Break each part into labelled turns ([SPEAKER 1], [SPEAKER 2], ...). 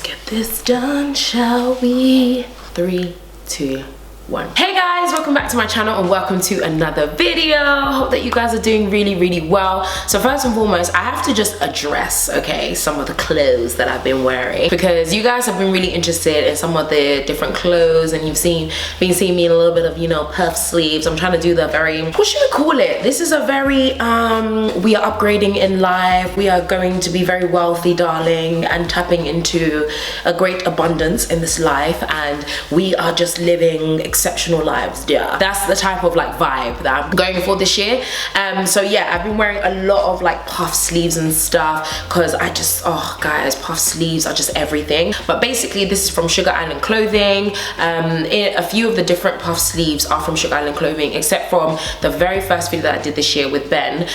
[SPEAKER 1] get this done, shall we? 3, 2, 1. Hey guys, welcome back to my channel and welcome to another video. Hope that you guys are doing really well. So first and foremost, I have to just address, okay, some of the clothes that I've been wearing, because you guys have been really interested in some of the different clothes, and you've been seeing me in a little bit of, you know, puff sleeves. I'm trying to do the very, what should we call it? This is a very we are upgrading in life. We are going to be very wealthy, darling, and tapping into a great abundance in this life, and we are just living exceptional lives. Yeah, that's the type of like vibe that I'm going for this year. So yeah, I've been wearing a lot of like puff sleeves and stuff because I just, oh guys, puff sleeves are just everything. But basically this is from Sugar Island Clothing. A few of the different puff sleeves are from Sugar Island Clothing, except from the very first video that I did this year with Ben,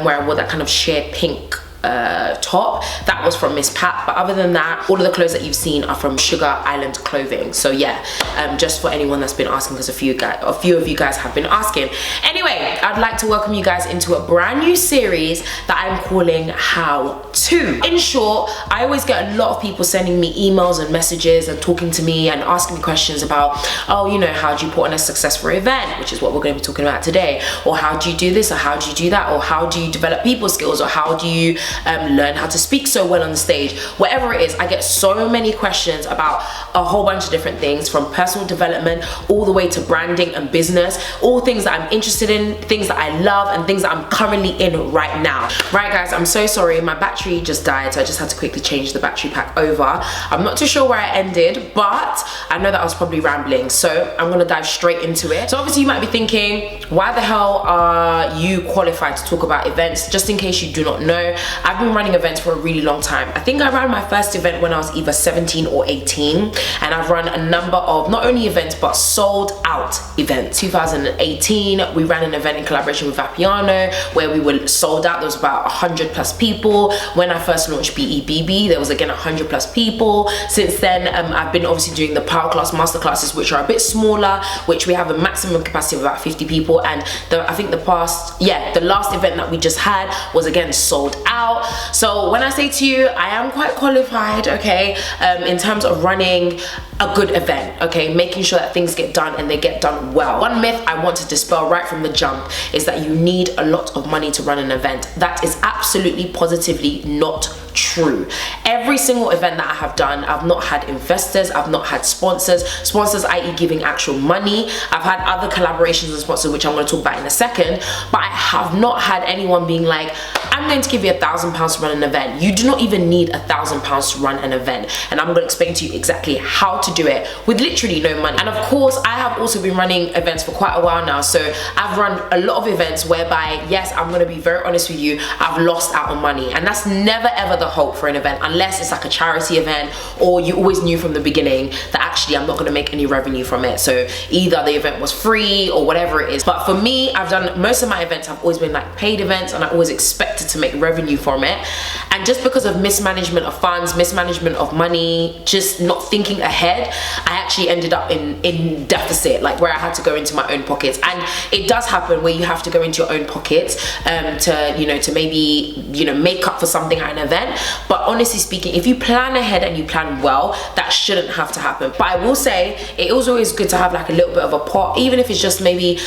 [SPEAKER 1] where I wore that kind of sheer pink top. That was from Miss Pat. But other than that, all of the clothes that you've seen are from Sugar Island Clothing. So yeah, just for anyone that's been asking, because a few of you guys have been asking. Anyway, I'd like to welcome you guys into a brand new series that I'm calling How To. In short, I always get a lot of people sending me emails and messages and talking to me and asking me questions about, oh, you know, how do you put on a successful event, which is what we're going to be talking about today, or how do you do this, or how do you do that, or how do you develop people skills, or how do you learn how to speak so well on the stage. Whatever it is, I get so many questions about a whole bunch of different things, from personal development all the way to branding and business, all things that I'm interested in, things that I love, and things that I'm currently in right now. Right guys, I'm so sorry, my battery just died, so I just had to quickly change the battery pack over. I'm not too sure where I ended, but I know that I was probably rambling, so I'm gonna dive straight into it. So obviously you might be thinking, why the hell are you qualified to talk about events? Just in case you do not know, I've been running events for a really long time. I think I ran my first event when I was either 17 or 18, and I've run a number of not only events but sold out events. 2018 we ran an event in collaboration with Vapiano where we were sold out. There was about 100 plus people. When I first launched BEBB, there was again 100 plus people. Since then I've been obviously doing the Powerclass Masterclasses, which are a bit smaller, which we have a maximum capacity of about 50 people, and I think the last event that we just had was again sold out. So when I say to you, I am quite qualified, okay, in terms of running a good event, okay, making sure that things get done and they get done well. One myth I want to dispel right from the jump is that you need a lot of money to run an event. That is absolutely positively not true. Every single event that I have done, I've not had investors, I've not had sponsors, i.e. giving actual money. I've had other collaborations and sponsors, which I'm going to talk about in a second, but I have not had anyone being like, I'm going to give you £1,000 to run an event. You do not even need £1,000 to run an event, and I'm going to explain to you exactly how to do it with literally no money. And of course, I have also been running events for quite a while now, so I've run a lot of events whereby, yes, I'm going to be very honest with you, I've lost out on money, and that's never ever the hope for an event, unless it's like a charity event or you always knew from the beginning that actually I'm not going to make any revenue from it, so either the event was free or whatever it is. But for me, I've done most of my events have always been like paid events, and I always expected to make revenue from it. And just because of mismanagement of funds, mismanagement of money, just not thinking ahead, I actually ended up in deficit, like where I had to go into my own pockets. And it does happen where you have to go into your own pockets to maybe, you know, make up for something at an event. But honestly speaking, if you plan ahead and you plan well, that shouldn't have to happen. But I will say it was always good to have like a little bit of a pot, even if it's just maybe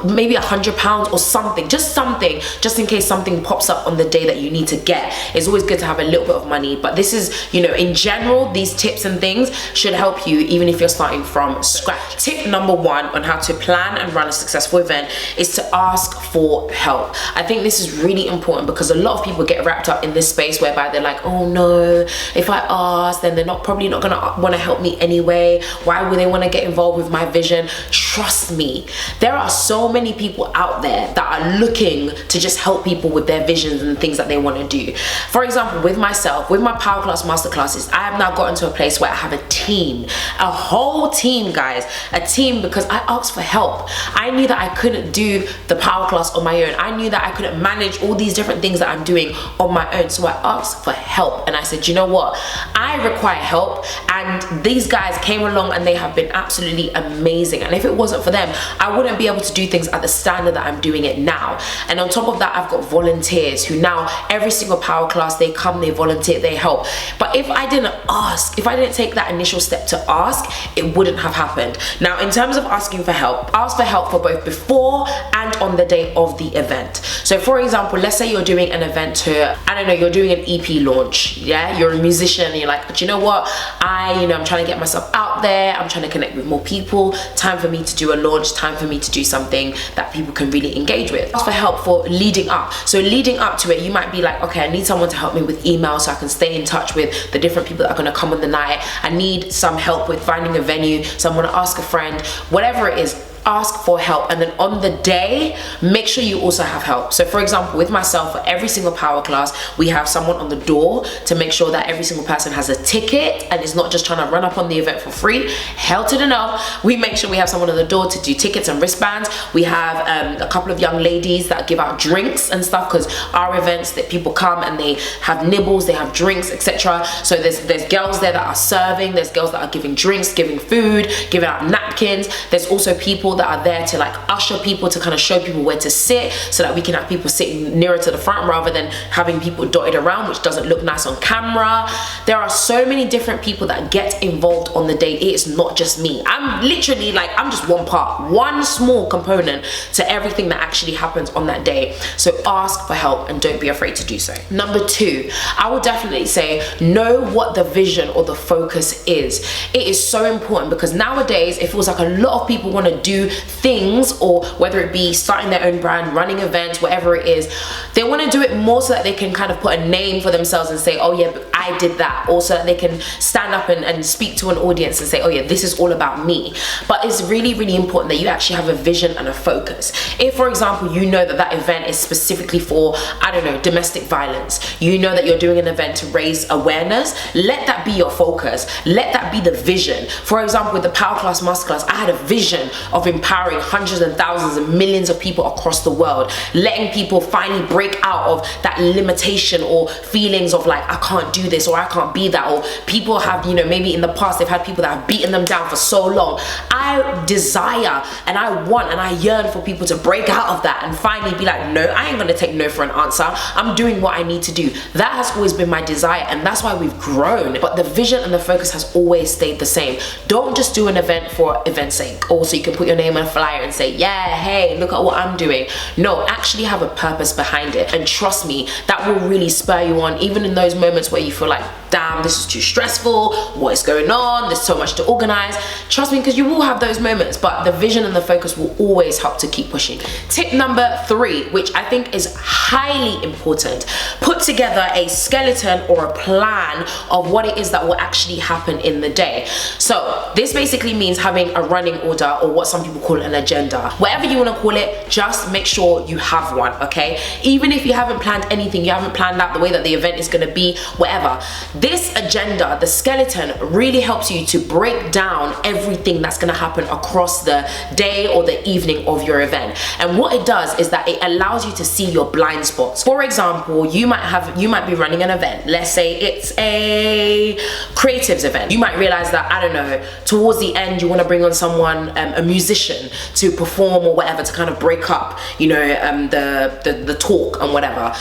[SPEAKER 1] maybe £100 or something, just in case something pops up on the day that you need to get. It's always good to have a little bit of money. But this is, you know, in general, these tips and things should help you even if you're starting from scratch. Tip number 1 on how to plan and run a successful event is to ask for help. I think this is really important because a lot of people get wrapped up in this space whereby they're like, oh no, if I ask, then they're probably not gonna want to help me anyway. Why would they want to get involved with my vision? Trust me, there are so many people out there that are looking to just help people with their visions and things that they want to do. For example, with myself, with my Powerclass Masterclasses, I have now gotten to a place where I have a team, a whole team, guys, a team, because I asked for help. I knew that I couldn't do the Powerclass on my own. I knew that I couldn't manage all these different things that I'm doing on my own, so I asked for help. And I said, you know what, I require help, and these guys came along and they have been absolutely amazing. And if it wasn't for them, I wouldn't be able able to do things at the standard that I'm doing it now. And on top of that, I've got volunteers who now every single power class, they come, they volunteer, they help. But if I didn't ask, if I didn't take that initial step to ask, it wouldn't have happened. Now, in terms of asking for help, ask for help for both before and on the day of the event. So for example, let's say you're doing an event to, I don't know, you're doing an EP launch, yeah? You're a musician and you're like, do you know what? I'm trying to get myself out there. I'm trying to connect with more people. Time for me to do a launch, time for me to do something that people can really engage with. Ask for help for leading up. So leading up to it, you might be like, okay, I need someone to help me with email so I can stay in touch with the different people that are gonna come on the night. I need some help with finding a venue, so I'm gonna ask a friend, whatever it is. Ask for help, and then on the day, make sure you also have help. So for example, with myself, for every single power class, we have someone on the door to make sure that every single person has a ticket and is not just trying to run up on the event for free. Hell to the no. We make sure we have someone on the door to do tickets and wristbands. We have a couple of young ladies that give out drinks and stuff, because our events, that people come and they have nibbles, they have drinks, etc. So there's girls there that are serving, there's girls that are giving drinks, giving food, giving out napkins. There's also people that are there to like usher people, to kind of show people where to sit, so that we can have people sitting nearer to the front rather than having people dotted around, which doesn't look nice on camera. There are so many different people that get involved on the day. It's not just me. I'm literally like, I'm just one part, one small component to everything that actually happens on that day. So ask for help and don't be afraid to do so. Number 2, I would definitely say know what the vision or the focus is. It is so important, because nowadays it feels like a lot of people want to do things, or whether it be starting their own brand, running events, whatever it is, they want to do it more so that they can kind of put a name for themselves and say, oh yeah, but I did that, or so that they can stand up and speak to an audience and say, oh yeah, this is all about me. But it's really, really important that you actually have a vision and a focus. If, for example, you know that that event is specifically for, I don't know, domestic violence, you know that you're doing an event to raise awareness, let that be your focus. Let that be the vision. For example, with the Powerclass Masterclass, I had a vision of empowering hundreds and thousands and millions of people across the world, letting people finally break out of that limitation or feelings of like, I can't do this, or I can't be that, or people have, maybe in the past they've had people that have beaten them down for so long. I desire and I want and I yearn for people to break out of that and finally be like, no, I ain't gonna take no for an answer. I'm doing what I need to do. That has always been my desire, and that's why we've grown. But the vision and the focus has always stayed the same. Don't just do an event for event's sake, or so you can put your name on a flyer and say, yeah, hey, look at what I'm doing. No, actually have a purpose behind it, and trust me, that will really spur you on, even in those moments where you feel like, damn, this is too stressful, what is going on, there's so much to organize. Trust me, because you will have those moments, but the vision and the focus will always help to keep pushing. Tip number 3, which I think is highly important, put together a skeleton or a plan of what it is that will actually happen in the day. So this basically means having a running order, or what some people call an agenda. Whatever you want to call it, just make sure you have one, okay? Even if you haven't planned anything, you haven't planned out the way that the event is going to be, whatever. This agenda, the skeleton, really helps you to break down everything that's going to happen across the day or the evening of your event. And what it does is that it allows you to see your blind spots. For example, you might be running an event. Let's say it's a creatives event. You might realize that, I don't know, towards the end you want to bring on someone, a musician, to perform or whatever, to kind of break up, the talk and whatever.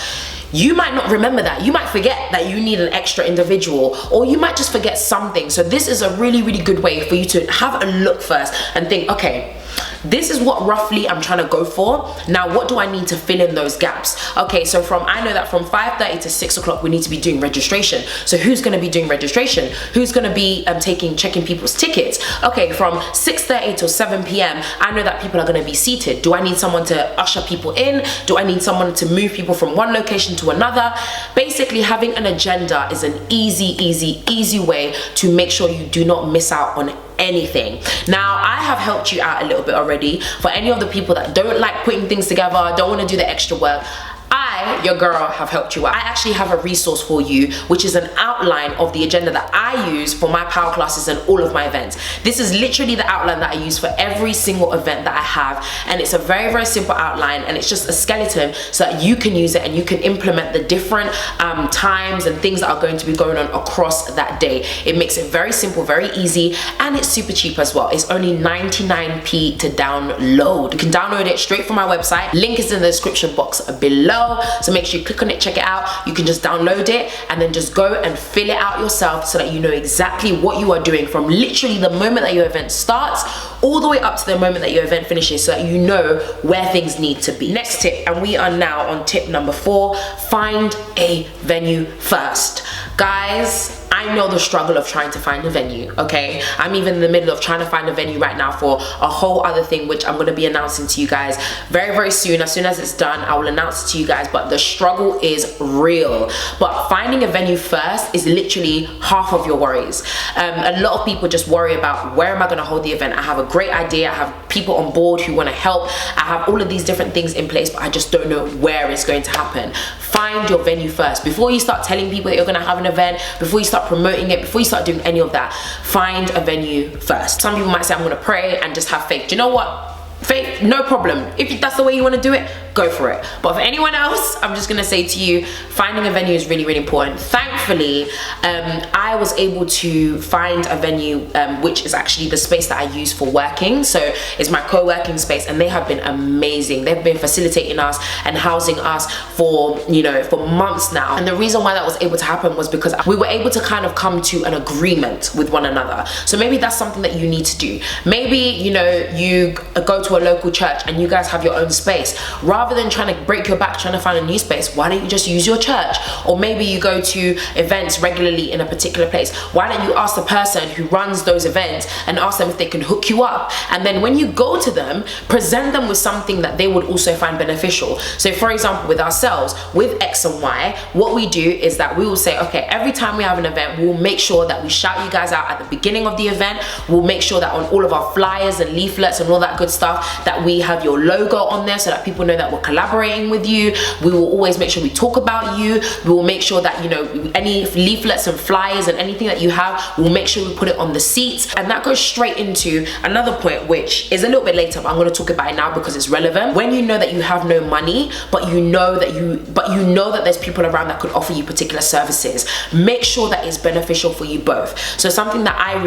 [SPEAKER 1] You might not remember that. You might forget that you need an extra individual, or you might just forget something. So this is a really, really good way for you to have a look first and think, okay, this is what roughly I'm trying to go for. Now, what do I need to fill in those gaps? Okay, so I know that from 5:30 to 6 o'clock, we need to be doing registration. So who's going to be doing registration? Who's going to be checking people's tickets? Okay, from 6:30 till 7 p.m., I know that people are going to be seated. Do I need someone to usher people in? Do I need someone to move people from one location to another? Basically, having an agenda is an easy way to make sure you do not miss out on anything. Now, I have helped you out a little bit already. For any of the people that don't like putting things together, don't want to do the extra work, I I, your girl, have helped you out. I actually have a resource for you, which is an outline of the agenda that I use for my power classes and all of my events. This is literally the outline that I use for every single event that I have, and it's a very, very simple outline, and it's just a skeleton so that you can use it and you can implement the different times and things that are going to be going on across that day. It makes it very simple, very easy, and it's super cheap as well. It's only 99p to download. You can download it straight from my website. Link is in the description box below, so make sure you click on it, check it out. You can just download it and then just go and fill it out yourself so that you know exactly what you are doing from literally the moment that your event starts all the way up to the moment that your event finishes, so that you know where things need to be. Next tip, and we are now on tip number 4, find a venue first. Guys, I know the struggle of trying to find a venue, okay? I'm even in the middle of trying to find a venue right now for a whole other thing, which I'm gonna be announcing to you guys very, very soon. As soon as it's done, I will announce it to you guys, but the struggle is real. But finding a venue first is literally half of your worries. A lot of people just worry about, where am I gonna hold the event? I have a great idea, I have people on board who wanna help, I have all of these different things in place, but I just don't know where it's going to happen. Find your venue first. Before you start telling people that you're gonna have an event, before you start promoting it, before you start doing any of that, find a venue first. Some people might say, I'm gonna pray and just have faith. Do you know what? Faith, no problem. If that's the way you want to do it, go for it. But for anyone else, I'm just gonna say to you, finding a venue is really, really important. Thankfully, I was able to find a venue which is actually the space that I use for working. So it's my co-working space, and they have been amazing. They've been facilitating us and housing us for, you know, for months now. And the reason why that was able to happen was because we were able to kind of come to an agreement with one another. So maybe that's something that you need to do. Maybe, you know, you go to a local church and you guys have your own space. Rather than trying to break your back trying to find a new space, why don't you just use your church? Or maybe you go to events regularly in a particular place. Why don't you ask the person who runs those events and ask them if they can hook you up? And then when you go to them, present them with something that they would also find beneficial. So for example, with ourselves, with X and Y, what we do is that we will say, okay, every time we have an event, we'll make sure that we shout you guys out at the beginning of the event. We'll make sure that on all of our flyers and leaflets and all that good stuff, that we have your logo on there so that people know that we're collaborating with you. We will always make sure we talk about you. We will make sure that, you know, any leaflets and flyers and anything that you have, we'll make sure we put it on the seats. And that goes straight into another point, which is a little bit later, but I'm going to talk about it now because it's relevant. When you know that you have no money, but you know that there's people around that could offer you particular services, make sure that it's beneficial for you both. So something that I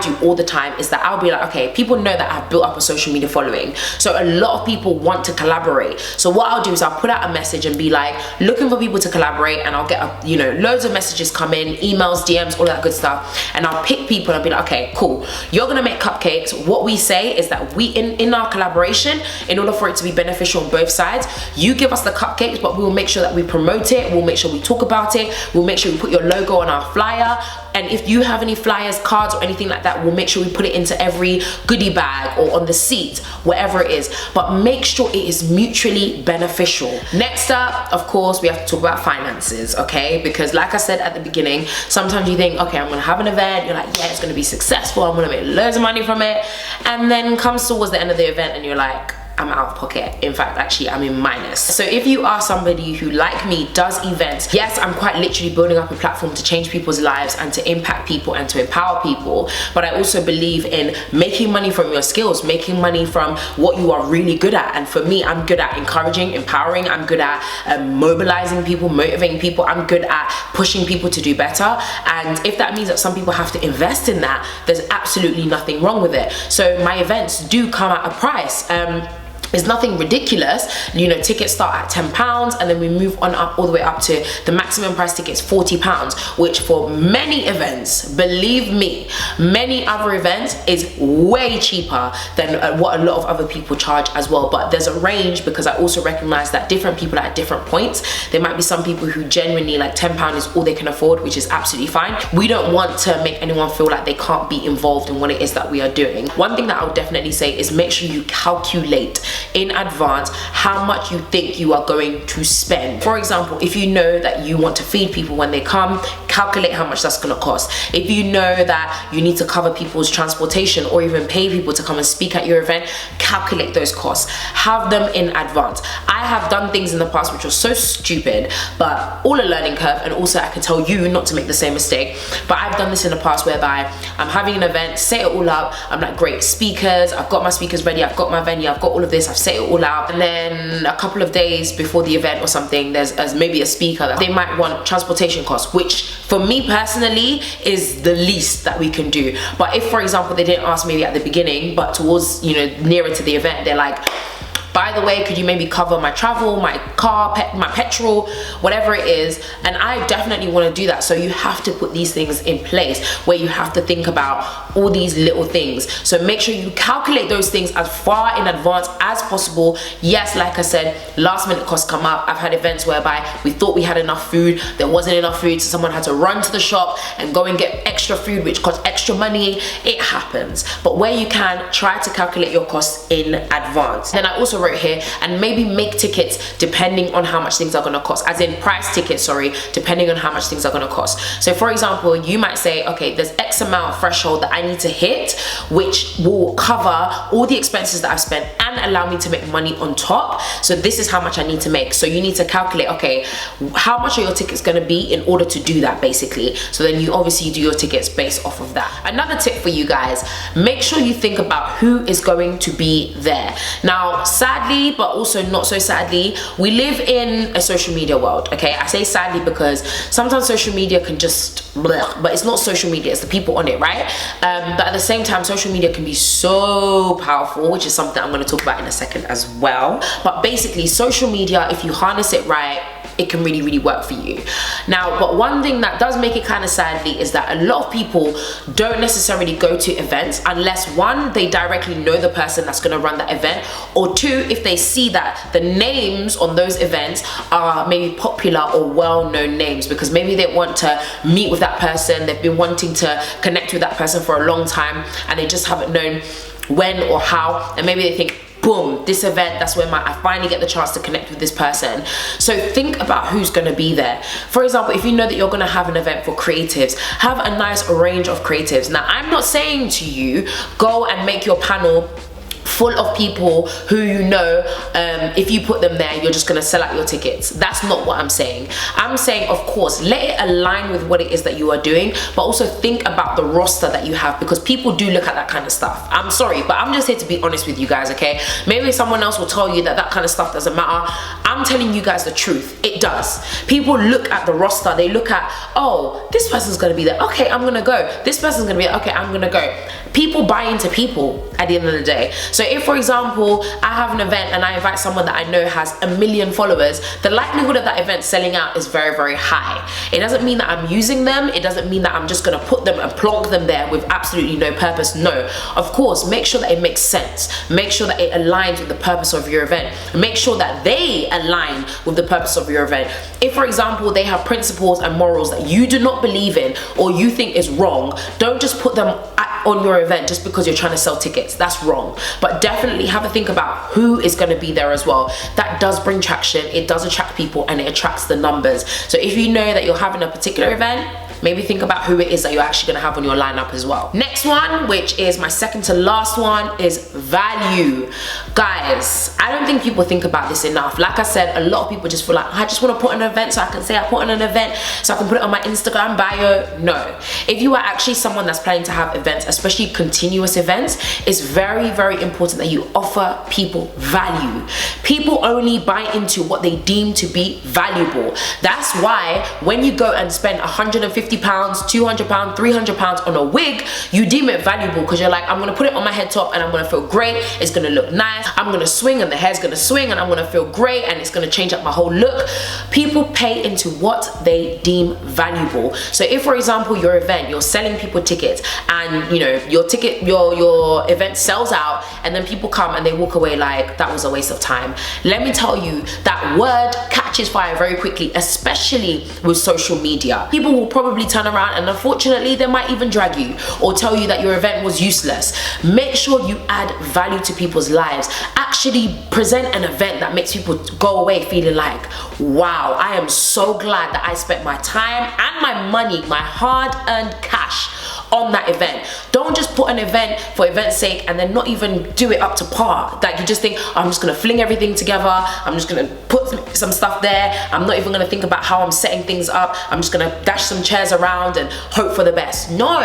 [SPEAKER 1] do all the time is that I'll be like, okay, people know that I've built up a social media following, so a lot of people want to collaborate. So what I'll do is I'll put out a message and be like, looking for people to collaborate, and I'll get you know, loads of messages come in, emails, DMs, all that good stuff, and I'll pick people and be like, okay, cool, you're gonna make cupcakes. What we say is that we in our collaboration, in order for it to be beneficial on both sides, you give us the cupcakes, but we will make sure that we promote it, we'll make sure we talk about it, we'll make sure we put your logo on our flyer, and if you have any flyers, cards, or anything like that, we'll make sure we put it into every goodie bag or on the seat, whatever it is, but make sure it is mutually beneficial. Next up, of course, we have to talk about finances, okay? Because like I said at the beginning, sometimes you think, okay, I'm gonna have an event, you're like, yeah, it's gonna be successful, I'm gonna make loads of money from it, and then comes towards the end of the event and you're like, I'm out of pocket. In fact, actually, I'm in minus. So if you are somebody who, like me, does events, yes, I'm quite literally building up a platform to change people's lives and to impact people and to empower people, but I also believe in making money from your skills, making money from what you are really good at. And for me, I'm good at encouraging, empowering, I'm good at mobilizing people, motivating people, I'm good at pushing people to do better. And if that means that some people have to invest in that, there's absolutely nothing wrong with it. So my events do come at a price. It's nothing ridiculous, you know, tickets start at £10 and then we move on up all the way up to the maximum price tickets £40, which for many events, believe me, many other events is way cheaper than what a lot of other people charge as well. But there's a range, because I also recognize that different people are at different points. There might be some people who genuinely, like, £10 is all they can afford, which is absolutely fine. We don't want to make anyone feel like they can't be involved in what it is that we are doing. One thing that I would definitely say is make sure you calculate in advance how much you think you are going to spend. For example, if you know that you want to feed people when they come, calculate how much that's going to cost. If you know that you need to cover people's transportation or even pay people to come and speak at your event, calculate those costs. Have them in advance. I have done things in the past which were so stupid, but all a learning curve, and also I can tell you not to make the same mistake. But I've done this in the past whereby I'm having an event, set it all up, I'm like, great, speakers, I've got my speakers ready, I've got my venue, I've got all of this, I've set it all out, and then a couple of days before the event or something, there's maybe a speaker that they might want transportation costs, which for me personally is the least that we can do. But if, for example, they didn't ask maybe at the beginning, but towards, you know, nearer to the event, they're like, by the way, could you maybe cover my travel, my car, my petrol, whatever it is? And I definitely want to do that. So you have to put these things in place where you have to think about all these little things. So make sure you calculate those things as far in advance as possible. Yes, like I said, last minute costs come up. I've had events whereby we thought we had enough food, there wasn't enough food, so someone had to run to the shop and go and get extra food, which costs extra money. It happens. But where you can, try to calculate your costs in advance. Then I also wrote here, and maybe make tickets depending on how much things are going to cost, as in price tickets, sorry, depending on how much things are going to cost. So for example, you might say, okay, there's X amount threshold that I need to hit, which will cover all the expenses that I've spent and allow me to make money on top. So this is how much I need to make. So you need to calculate, okay, how much are your tickets going to be in order to do that, basically. So then you obviously do your tickets based off of that. Another tip for you guys, make sure you think about who is going to be there. Now, sadly, but also not so sadly, we live in a social media world, okay? I say sadly because sometimes social media can just bleh, but it's not social media, it's the people on it, right? But at the same time, social media can be so powerful, which is something I'm going to talk about in a second as well. But basically, social media, if you harness it right, it can really, really work for you. Now, but one thing that does make it kind of sadly is that a lot of people don't necessarily go to events unless, one, they directly know the person that's going to run that event, or two, if they see that the names on those events are maybe popular or well-known names, because maybe they want to meet with that person, they've been wanting to connect with that person for a long time, and they just haven't known when or how, and maybe they think, boom, this event, that's where I finally get the chance to connect with this person. So think about who's going to be there. For example, if you know that you're going to have an event for creatives, have a nice range of creatives. Now, I'm not saying to you, go and make your panel full of people who you know, if you put them there, you're just gonna sell out your tickets. That's not what I'm saying. I'm saying, of course, let it align with what it is that you are doing, but also think about the roster that you have, because people do look at that kind of stuff. I'm sorry, but I'm just here to be honest with you guys, okay? Maybe someone else will tell you that that kind of stuff doesn't matter. I'm telling you guys the truth. It does. People look at the roster. They look at, oh, this person's gonna be there. Okay, I'm gonna go. This person's gonna be there. Okay, I'm gonna go. People buy into people at the end of the day. So if, for example, I have an event and I invite someone that I know has 1 million followers, the likelihood of that event selling out is very, very high. It doesn't mean that I'm using them. It doesn't mean that I'm just gonna put them and plonk them there with absolutely no purpose. No, of course, make sure that it makes sense. Make sure that it aligns with the purpose of your event. Make sure that they align with the purpose of your event. If, for example, they have principles and morals that you do not believe in or you think is wrong, don't just put them on your event just because you're trying to sell tickets. That's wrong. But definitely have a think about who is going to be there as well. That does bring traction, it does attract people, and it attracts the numbers. So if you know that you're having a particular event, maybe think about who it is that you're actually going to have on your lineup as well. Next one, which is my second to last one, is value. Guys, I don't think people think about this enough. Like I said, a lot of people just feel like, I just want to put on an event so I can say I put on an event, so I can put it on my Instagram bio. No. If you are actually someone that's planning to have events, especially continuous events, it's very, very important that you offer people value. People only buy into what they deem to be valuable. That's why when you go and spend £150, £200, £300 on a wig, you deem it valuable because you're like, I'm gonna put it on my head top and I'm gonna feel great, it's gonna look nice, I'm gonna swing and the hair's gonna swing and I'm gonna feel great and it's gonna change up my whole look. People pay into what they deem valuable. So if, for example, your event event, you're selling people tickets, and you know your event sells out, and then people come and they walk away like that was a waste of time. Let me tell you, that word catches fire very quickly, especially with social media. People will probably turn around and unfortunately they might even drag you or tell you that your event was useless. Make sure you add value to people's lives. Actually present an event that makes people go away feeling like, wow, I am so glad that I spent my time and my money, my hard-earned cash on that event. Don't just put an event for event's sake and then not even do it up to par. Like you just think, I'm just gonna fling everything together, I'm just gonna put some stuff there, I'm not even gonna think about how I'm setting things up, I'm just gonna dash some chairs around and hope for the best. No,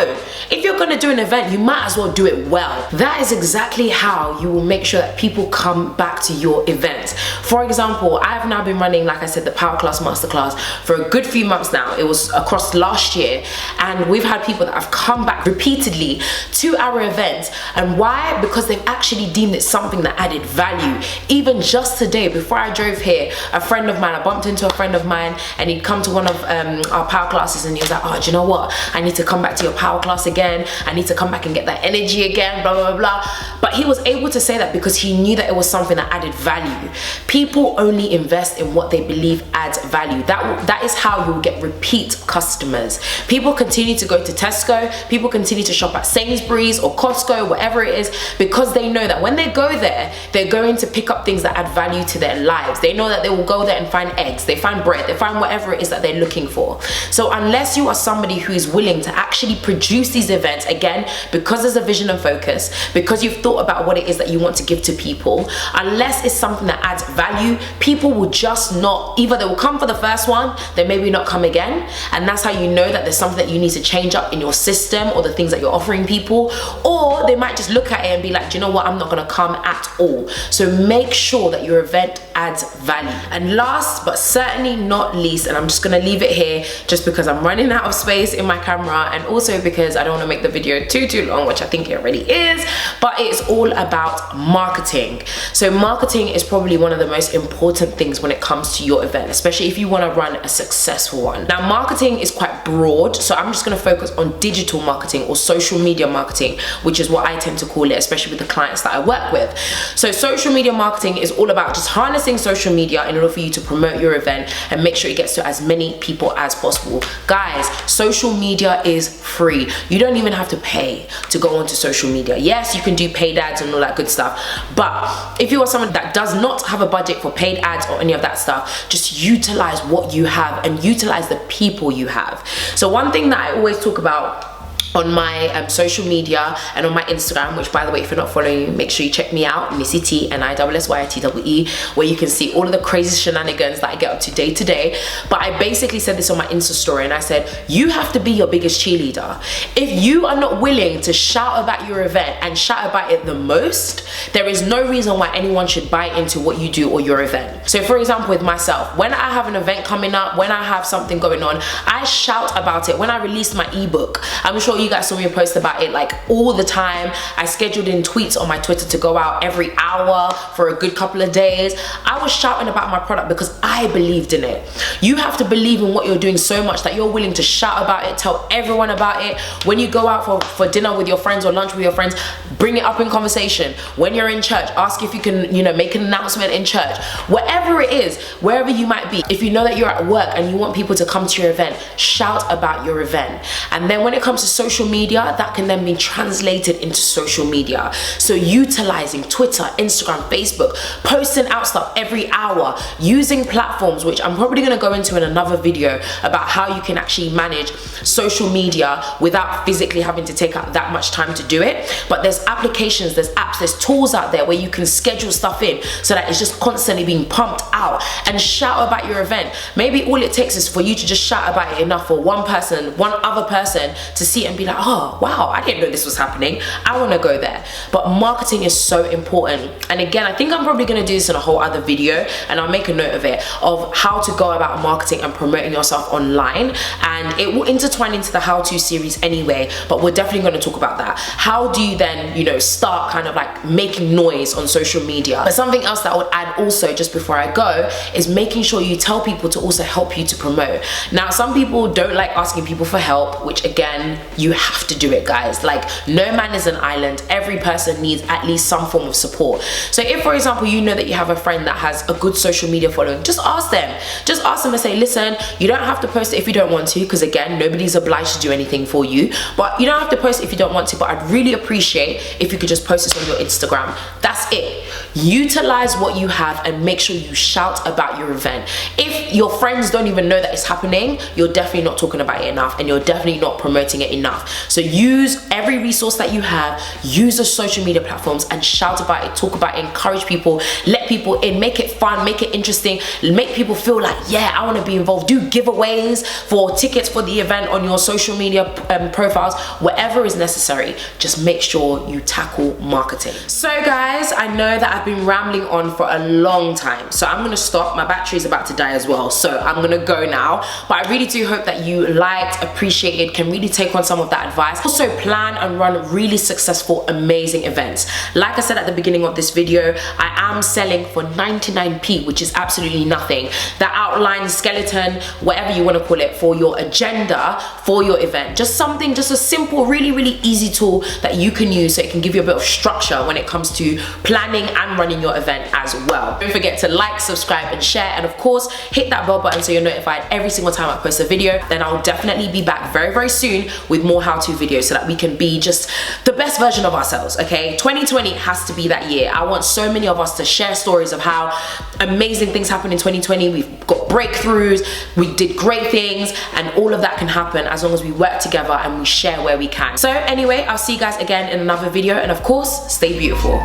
[SPEAKER 1] if you're gonna do an event, you might as well do it well. That is exactly how you will make sure that people come back to your event. For example, I've now been running, like I said, the Powerclass Masterclass for a good few months now. It was across last year, and we've had people that have come back repeatedly to our event. And why? Because they've actually deemed it something that added value. Even just today, before I drove here, a friend of mine, I bumped into a friend of mine, and he'd come to one of our power classes, and he was like, oh, do you know what? I need to come back to your power class again. I need to come back and get that energy again, blah, blah, blah. But he was able to say that because he knew that it was something that added value. People only invest in what they believe adds value. That is how you will get repeat customers. People continue to go to Tesco, people continue to shop at Sainsbury's or Costco, whatever it is, because they know that when they go there, they're going to pick up things that add value to their lives. They know that they will go there and find eggs, they find bread, they find whatever it is that they're looking for. So unless you are somebody who is willing to actually produce these events, again, because there's a vision and focus, because you've thought about what it is that you want to give to people, unless it's something that adds value, people will just not, either they will come for the first one, then maybe not come again. And that's how you know that there's something that you need to change up in your system or the things that you're offering people, or they might just look at it and be like, do you know what, I'm not gonna come at all. So make sure that your event adds value. And last but certainly not least, and I'm just gonna leave it here just because I'm running out of space in my camera, and also because I don't want to make the video too long, which I think it already is, but it's all about marketing. So marketing is probably one of the most important things when it comes to your event, especially if you want to run a successful one. Now marketing is quite broad, so I'm just going to focus on digital marketing or social media marketing, which is what I tend to call it, especially with the clients that I work with. So social media marketing is all about just harnessing social media in order for you to promote your event and make sure it gets to as many people as possible. Guys, social media is free. You don't even have to pay to go onto social media. Yes, you can do paid ads and all that good stuff, but if you are someone that does not have a budget for paid ads or any of that stuff, just utilize what you have and utilize the people you have. So one thing that I always talk about on my social media and on my Instagram, which by the way, if you're not following me, make sure you check me out, Nissy T, Nissye, where you can see all of the crazy shenanigans that I get up to day to day. But I basically said this on my Insta story, and I said, you have to be your biggest cheerleader. If you are not willing to shout about your event and shout about it the most, there is no reason why anyone should buy into what you do or your event. So for example, with myself, when I have an event coming up, when I have something going on, I shout about it. When I released my ebook, I'm sure you guys saw me post about it like all the time. I scheduled in tweets on my Twitter to go out every hour for a good couple of days. I was shouting about my product because I believed in it. You have to believe in what you're doing so much that you're willing to shout about it, tell everyone about it. When you go out for dinner with your friends or lunch with your friends, bring it up in conversation. When you're in church, ask if you can, make an announcement in church. Whatever it is, wherever you might be, if you know that you're at work and you want people to come to your event, shout about your event. And then when it comes to social media, that can then be translated into social media. So utilizing Twitter, Instagram, Facebook, posting out stuff every hour, using platforms, which I'm probably going to go into in another video about how you can actually manage social media without physically having to take out that much time to do it. But there's applications, there's apps, there's tools out there where you can schedule stuff in so that it's just constantly being pumped out. And shout about your event. Maybe all it takes is for you to just shout about it enough for one other person to see it and be like, oh wow, I didn't know this was happening, I want to go there. But marketing is so important. And again, I think I'm probably going to do this in a whole other video, and I'll make a note of it, of how to go about marketing and promoting yourself online, and it will intertwine into the how-to series anyway, but we're definitely going to talk about that. How do you then you know, start kind of like making noise on social media. But something else that I would add also, just before I go, is making sure you tell people to also help you to promote. Now, some people don't like asking people for help, which again, you have to do it, guys. Like, no man is an island. Every person needs at least some form of support. So if, for example, you know that you have a friend that has a good social media following, just ask them. Just ask them and say, listen, you don't have to post it if you don't want to, because again, nobody's obliged to do anything for you. But you don't have to post it if you don't want to, but I'd really appreciate if you could just post this on your Instagram. That's it. Utilize what you have and make sure you shout about your event. If your friends don't even know that it's happening, you're definitely not talking about it enough, and you're definitely not promoting it enough. So use every resource that you have, use the social media platforms and shout about it, talk about it, encourage people, let people in, make it fun, make it interesting, make people feel like, yeah, I want to be involved. Do giveaways for tickets for the event on your social media profiles, whatever is necessary. Just make sure you tackle marketing. So guys, I know that I've been rambling on for a long time, so I'm gonna stop. My battery is about to die as well, so I'm gonna go now. But I really do hope that you liked, appreciated, can really take on some of that advice. Also plan and run really successful, amazing events. Like I said at the beginning of this video, I am selling for 99p, which is absolutely nothing. That outline, skeleton, whatever you want to call it, for your agenda for your event. Just something, just a simple, really, really easy tool that you can use so it can give you a bit of structure when it comes to planning and running your event as well. Don't forget to like, subscribe and share, and of course hit that bell button so you're notified every single time I post a video. Then I'll definitely be back very, very soon with more how-to videos so that we can be just the best version of ourselves, okay? 2020 has to be that year. I want so many of us to share stories of how amazing things happened in 2020. We've got breakthroughs, we did great things, and all of that can happen as long as we work together and we share where we can. So anyway, I'll see you guys again in another video, and of course, stay beautiful.